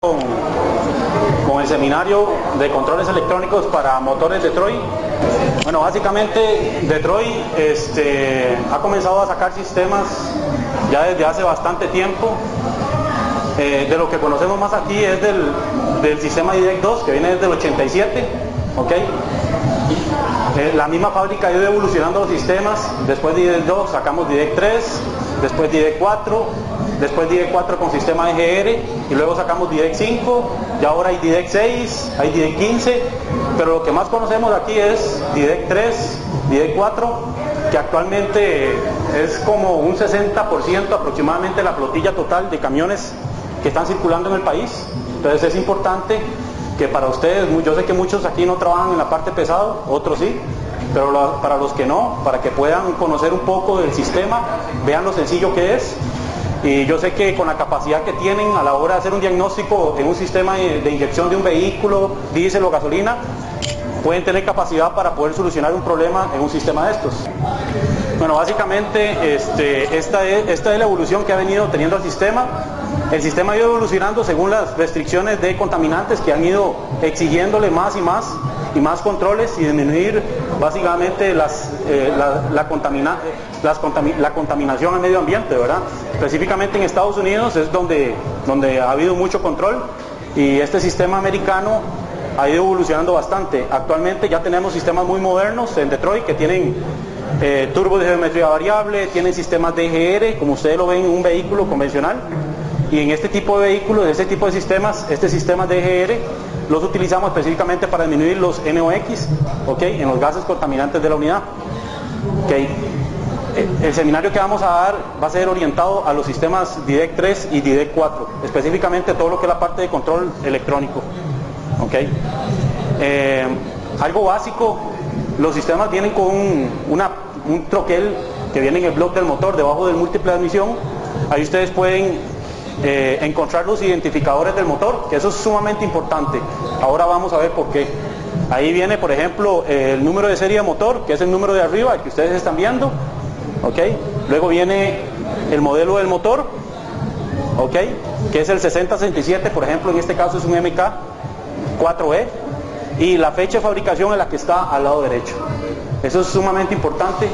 con el seminario de controles electrónicos para motores Detroit. Bueno, básicamente Detroit ha comenzado a sacar sistemas ya desde hace bastante tiempo. De lo que conocemos más aquí es del sistema DIREC 2, que viene desde el 87, ¿ok? La misma fábrica ha ido evolucionando los sistemas. Después de DIREC 2 sacamos DIREC 3, después DIREC 4, después DIREC 4 con sistema EGR, y luego sacamos DIREC 5, y ahora hay DIREC 6, hay DIREC 15, pero lo que más conocemos aquí es DIREC 3, DIREC 4, que actualmente es como un 60% aproximadamente la flotilla total de camiones que están circulando en el país. Entonces es importante que para ustedes, yo sé que muchos aquí no trabajan en la parte pesada, otros sí, pero para los que no, para que puedan conocer un poco del sistema, vean lo sencillo que es. Y yo sé que con la capacidad que tienen a la hora de hacer un diagnóstico en un sistema de inyección de un vehículo, diésel o gasolina, pueden tener capacidad para poder solucionar un problema en un sistema de estos. Bueno, básicamente esta es la evolución que ha venido teniendo el sistema. El sistema ha ido evolucionando según las restricciones de contaminantes que han ido exigiéndole más y más controles y disminuir básicamente la contaminación al medio ambiente, ¿verdad? Específicamente en Estados Unidos es donde ha habido mucho control, y este sistema americano ha ido evolucionando bastante. Actualmente ya tenemos sistemas muy modernos en Detroit que tienen turbos de geometría variable, tienen sistemas de EGR, como ustedes lo ven en un vehículo convencional. Y en este tipo de vehículos, este tipo de sistemas, sistemas de EGR, los utilizamos específicamente para disminuir los NOx, ¿okay? En los gases contaminantes de la unidad. ¿Okay? El seminario que vamos a dar va a ser orientado a los sistemas DIREC 3 y DIREC 4, específicamente todo lo que es la parte de control electrónico. ¿Okay? Algo básico, los sistemas vienen con un troquel que viene en el bloque del motor, debajo del múltiple de admisión. Ahí ustedes pueden encontrar los identificadores del motor, que eso es sumamente importante. Ahora vamos a ver por qué. Ahí viene, por ejemplo, el número de serie de motor, que es el número de arriba, el que ustedes están viendo, ¿okay? Luego viene el modelo del motor, ¿okay? Que es el 6067, por ejemplo, en este caso es un MK4E, y la fecha de fabricación es la que está al lado derecho. Eso es sumamente importante,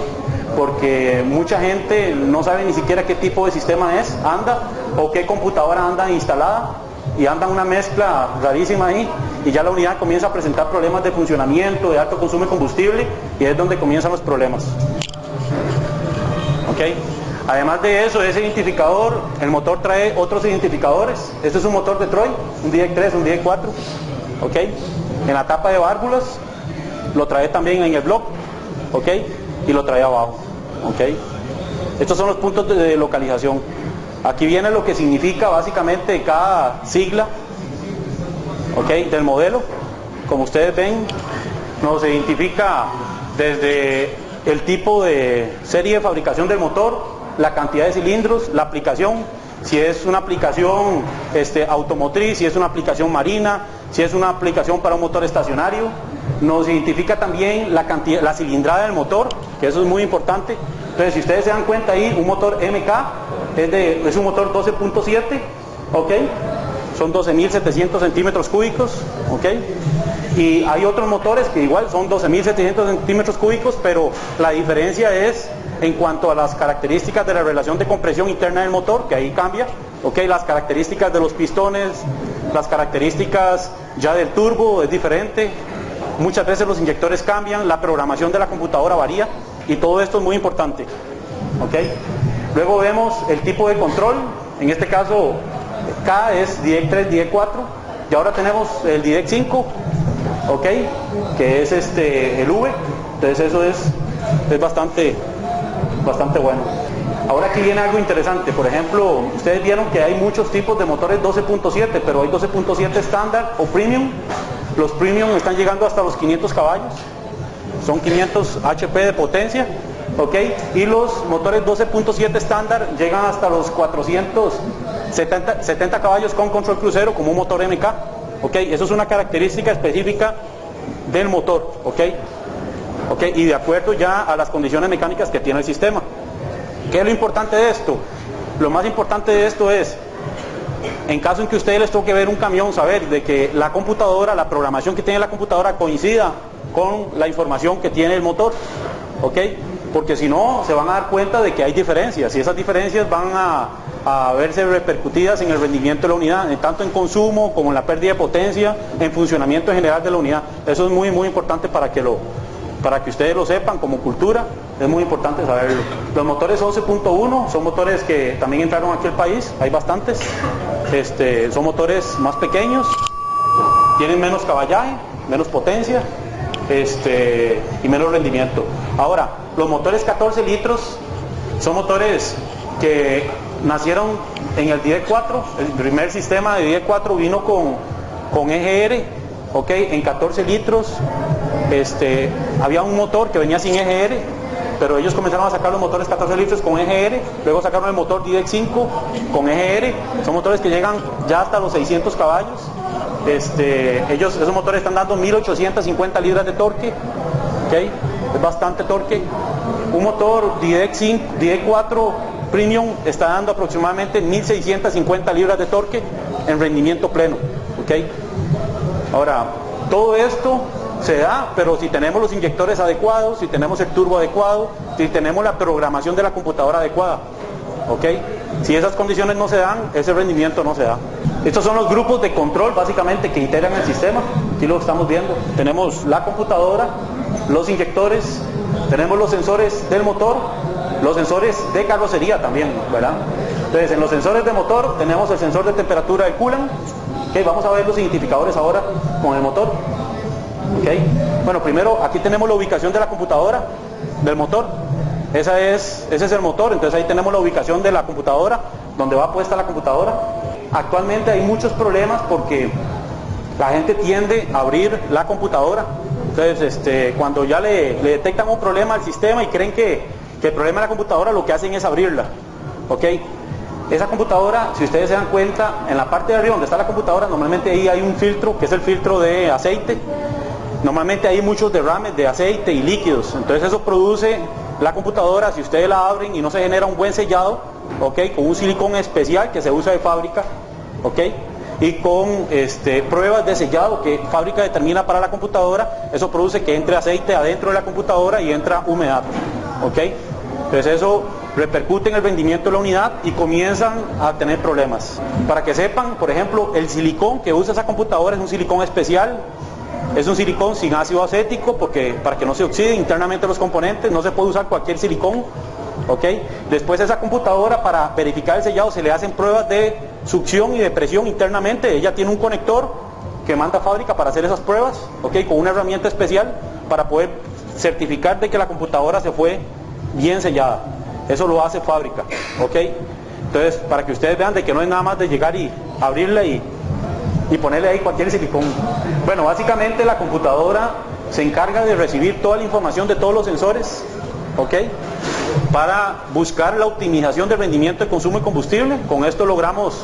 porque mucha gente no sabe ni siquiera qué tipo de sistema anda, o qué computadora anda instalada, y anda una mezcla rarísima ahí, y ya la unidad comienza a presentar problemas de funcionamiento, de alto consumo de combustible, y es donde comienzan los problemas. ¿Okay? Además de eso, ese identificador, el motor trae otros identificadores. Este es un motor Detroit, un DIREC 3, un DIREC 4, ¿okay? En la tapa de válvulas, lo trae también en el block, ¿okay? Y lo trae abajo, ¿okay? Estos son los puntos de localización. Aquí viene lo que significa básicamente cada sigla, ¿okay? Del modelo. Como ustedes ven, nos identifica desde el tipo de serie de fabricación del motor, la cantidad de cilindros, la aplicación, si es una aplicación automotriz, si es una aplicación marina, si es una aplicación para un motor estacionario. Nos identifica también la cilindrada del motor, que eso es muy importante. Entonces, si ustedes se dan cuenta ahí, un motor MK es un motor 12.7, ¿ok? Son 12.700 centímetros cúbicos, ¿ok? Y hay otros motores que igual son 12.700 centímetros cúbicos, pero la diferencia es en cuanto a las características de la relación de compresión interna del motor, que ahí cambia, ¿ok? Las características de los pistones, las características ya del turbo es diferente. Muchas veces los inyectores cambian, la programación de la computadora varía, y todo esto es muy importante, ¿ok? Luego vemos el tipo de control. En este caso, K es DIREC 3, DIREC 4, y ahora tenemos el DIREC 5, ¿ok? Que es el V. Entonces eso es bastante bueno. Ahora aquí viene algo interesante. Por ejemplo, ustedes vieron que hay muchos tipos de motores 12.7, pero hay 12.7 estándar o premium. Los premium están llegando hasta los 500 caballos, son 500 HP de potencia, ¿ok? Y los motores 12.7 estándar llegan hasta los 470 caballos con control crucero, como un motor MK, ¿ok? Eso es una característica específica del motor, ¿ok? Y de acuerdo ya a las condiciones mecánicas que tiene el sistema. ¿Qué es lo importante de esto? Lo más importante de esto es en caso en que ustedes les toque ver un camión, saber de que la computadora, la programación que tiene la computadora coincida con la información que tiene el motor, ¿ok? Porque si no, se van a dar cuenta de que hay diferencias, y esas diferencias van a verse repercutidas en el rendimiento de la unidad, tanto en consumo como en la pérdida de potencia, en funcionamiento en general de la unidad. Eso es muy importante para que ustedes lo sepan como cultura, es muy importante saberlo. Los motores 11.1 son motores que también entraron aquí al país, hay bastantes, son motores más pequeños, tienen menos caballaje, menos potencia, y menos rendimiento. Ahora, los motores 14 litros son motores que nacieron en el DIE-4, el primer sistema de DIE-4 vino con EGR, ¿ok? En 14 litros, había un motor que venía sin EGR, pero ellos comenzaron a sacar los motores 14 litros con EGR, luego sacaron el motor DIE-5 con EGR, son motores que llegan ya hasta los 600 caballos, esos motores están dando 1850 libras de torque, ¿okay? Es bastante torque. Un motor DIE-4 Premium está dando aproximadamente 1650 libras de torque en rendimiento pleno, ¿okay? Ahora, todo esto se da, pero si tenemos los inyectores adecuados, si tenemos el turbo adecuado, si tenemos la programación de la computadora adecuada, ¿ok? Si esas condiciones no se dan, ese rendimiento no se da. Estos son los grupos de control básicamente que integran el sistema. Aquí lo estamos viendo. Tenemos la computadora, los inyectores, tenemos los sensores del motor, los sensores de carrocería también, ¿verdad? Entonces, en los sensores de motor tenemos el sensor de temperatura del coolant. Okay, vamos a ver los identificadores ahora con el motor. Okay. Bueno, primero aquí tenemos la ubicación de la computadora, del motor. Ese es el motor, entonces ahí tenemos la ubicación de la computadora, donde va puesta la computadora. Actualmente hay muchos problemas porque la gente tiende a abrir la computadora. Entonces, cuando ya le detectan un problema al sistema y creen que el problema de la computadora, lo que hacen es abrirla. ¿Ok? Esa computadora, si ustedes se dan cuenta, en la parte de arriba donde está la computadora, normalmente ahí hay un filtro, que es el filtro de aceite. Normalmente hay muchos derrames de aceite y líquidos, entonces eso produce la computadora, si ustedes la abren y no se genera un buen sellado, ¿ok? Con un silicón especial que se usa de fábrica, ¿ok? Y con pruebas de sellado que fábrica determina para la computadora, eso produce que entre aceite adentro de la computadora y entra humedad, ¿ok? Entonces eso repercute en el rendimiento de la unidad y comienzan a tener problemas. Para que sepan, por ejemplo, el silicón que usa esa computadora es un silicón especial. Es un silicón sin ácido acético para que no se oxide internamente los componentes, no se puede usar cualquier silicón, ¿ok? Después esa computadora, para verificar el sellado, se le hacen pruebas de succión y de presión internamente. Ella tiene un conector que manda a fábrica para hacer esas pruebas, ¿ok? Con una herramienta especial para poder certificar de que la computadora se fue bien sellada. Eso lo hace fábrica, ¿ok? Entonces, para que ustedes vean de que no es nada más de llegar y abrirla y ponerle ahí cualquier silicón. Bueno, básicamente la computadora se encarga de recibir toda la información de todos los sensores, ¿ok? Para buscar la optimización del rendimiento de consumo de combustible. Con esto logramos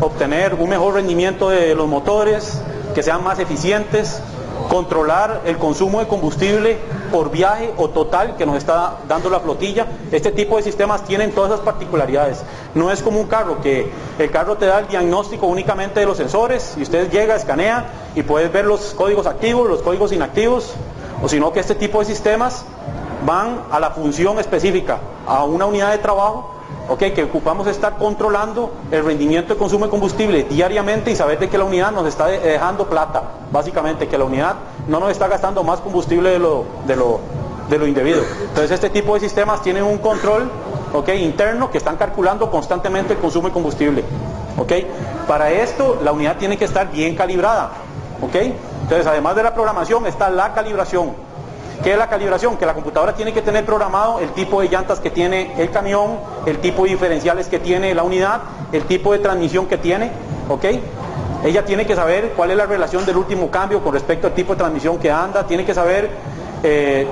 obtener un mejor rendimiento de los motores, que sean más eficientes, controlar el consumo de combustible por viaje o total que nos está dando la flotilla. Este tipo de sistemas tienen todas esas particularidades. No es como un carro, que el carro te da el diagnóstico únicamente de los sensores y usted llega, escanea y puedes ver los códigos activos, los códigos inactivos, o sino que este tipo de sistemas van a la función específica, a una unidad de trabajo, ¿okay? Que ocupamos estar controlando el rendimiento de consumo de combustible diariamente y saber de que la unidad nos está dejando plata, básicamente, que la unidad no nos está gastando más combustible de lo indebido. Entonces este tipo de sistemas tienen un control, ¿okay? Interno, que están calculando constantemente el consumo de combustible, ¿okay? Para esto la unidad tiene que estar bien calibrada, ¿okay? Entonces, además de la programación está la calibración. ¿Qué es la calibración? Que la computadora tiene que tener programado el tipo de llantas que tiene el camión, el tipo de diferenciales que tiene la unidad, el tipo de transmisión que tiene, ¿ok? Ella tiene que saber cuál es la relación del último cambio con respecto al tipo de transmisión que anda, tiene que saber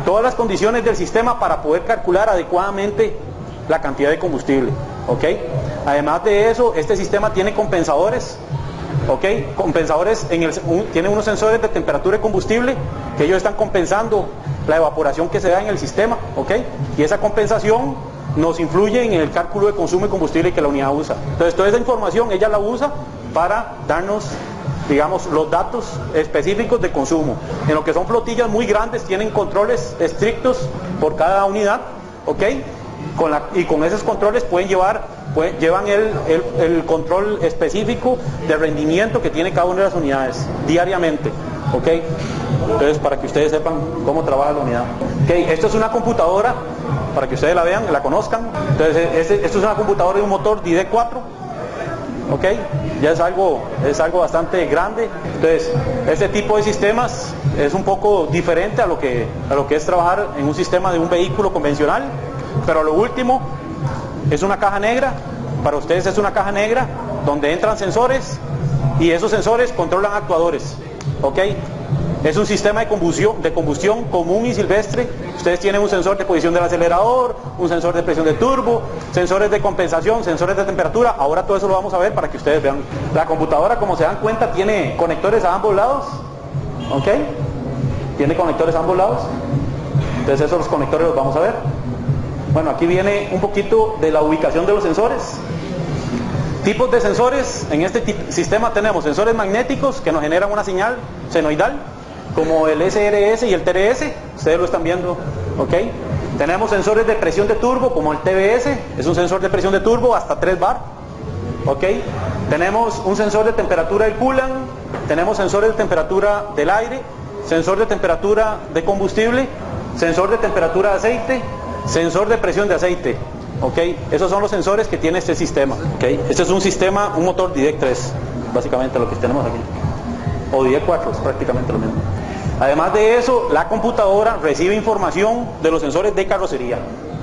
todas las condiciones del sistema para poder calcular adecuadamente la cantidad de combustible, ¿ok? Además de eso, este sistema tiene compensadores, ¿ok? Compensadores, tiene unos sensores de temperatura de combustible que ellos están compensando la evaporación que se da en el sistema, ¿ok? Y esa compensación nos influye en el cálculo de consumo de combustible que la unidad usa. Entonces toda esa información ella la usa para darnos, digamos, los datos específicos de consumo. En lo que son flotillas muy grandes tienen controles estrictos por cada unidad, ¿ok? Y con esos controles llevan el control específico de rendimiento que tiene cada una de las unidades diariamente, ¿ok? Entonces, para que ustedes sepan cómo trabaja la unidad. ¿Ok? Esto es una computadora, para que ustedes la vean, la conozcan. Entonces, esto es una computadora de un motor DD4, ¿ok? Ya es algo bastante grande. Entonces, este tipo de sistemas es un poco diferente a lo que es trabajar en un sistema de un vehículo convencional. Pero lo último es una caja negra. Para ustedes es una caja negra donde entran sensores y esos sensores controlan actuadores, ¿ok? Es un sistema de combustión común y silvestre. Ustedes tienen un sensor de posición del acelerador, un sensor de presión de turbo, sensores de compensación, sensores de temperatura. Ahora todo eso lo vamos a ver para que ustedes vean. La computadora, como se dan cuenta, tiene conectores a ambos lados, ¿ok? Tiene conectores a ambos lados. Entonces esos conectores los vamos a ver. Bueno, aquí viene un poquito de la ubicación de los sensores. Tipos de sensores. En este sistema tenemos sensores magnéticos que nos generan una señal senoidal, como el SRS y el TRS. Ustedes lo están viendo, ¿ok? Tenemos sensores de presión de turbo, como el TBS. Es un sensor de presión de turbo hasta 3 bar, ¿ok? Tenemos un sensor de temperatura del coolant. Tenemos sensores de temperatura del aire, sensor de temperatura de combustible, sensor de temperatura de aceite, sensor de presión de aceite, ¿ok? Esos son los sensores que tiene este sistema, ¿ok? Este es un sistema, un motor DD3, básicamente lo que tenemos aquí, o DD4, es prácticamente lo mismo. Además de eso, la computadora recibe información de los sensores de carrocería,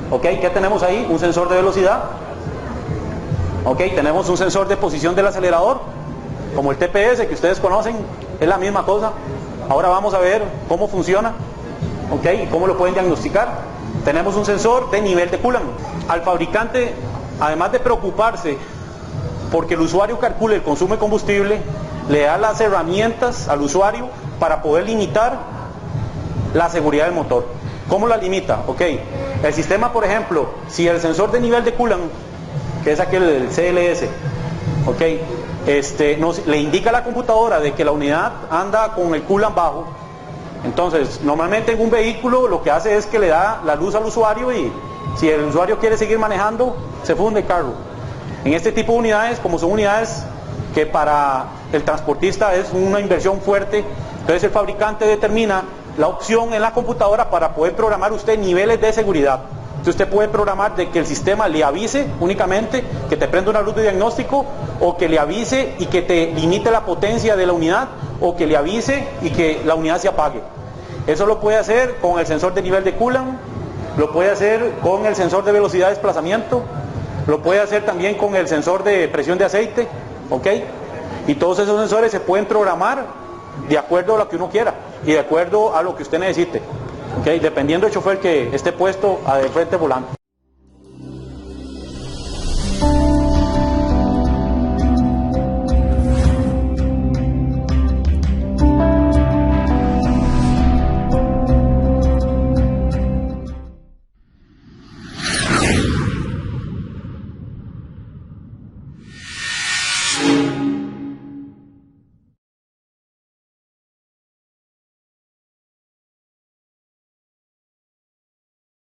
¿ok? ¿Qué tenemos ahí? Un sensor de velocidad, ¿ok? Tenemos un sensor de posición del acelerador, como el TPS que ustedes conocen, es la misma cosa. Ahora vamos a ver cómo funciona, ¿ok? Y cómo lo pueden diagnosticar. Tenemos un sensor de nivel de coolant. Al fabricante, además de preocuparse porque el usuario calcule el consumo de combustible, le da las herramientas al usuario para poder limitar la seguridad del motor. ¿Cómo la limita? Ok, el sistema, por ejemplo, si el sensor de nivel de coolant, que es aquel del CLS, ok, le indica a la computadora de que la unidad anda con el coolant bajo. Entonces, normalmente en un vehículo lo que hace es que le da la luz al usuario y si el usuario quiere seguir manejando, se funde el carro. En este tipo de unidades, como son unidades que para el transportista es una inversión fuerte, entonces el fabricante determina la opción en la computadora para poder programar usted niveles de seguridad. Entonces usted puede programar de que el sistema le avise únicamente que te prenda una luz de diagnóstico, o que le avise y que te limite la potencia de la unidad, o que le avise y que la unidad se apague. Eso lo puede hacer con el sensor de nivel de coolant, lo puede hacer con el sensor de velocidad de desplazamiento, lo puede hacer también con el sensor de presión de aceite, ¿ok? Y todos esos sensores se pueden programar de acuerdo a lo que uno quiera y de acuerdo a lo que usted necesite, ¿ok? Dependiendo del chofer que esté puesto al frente del volante.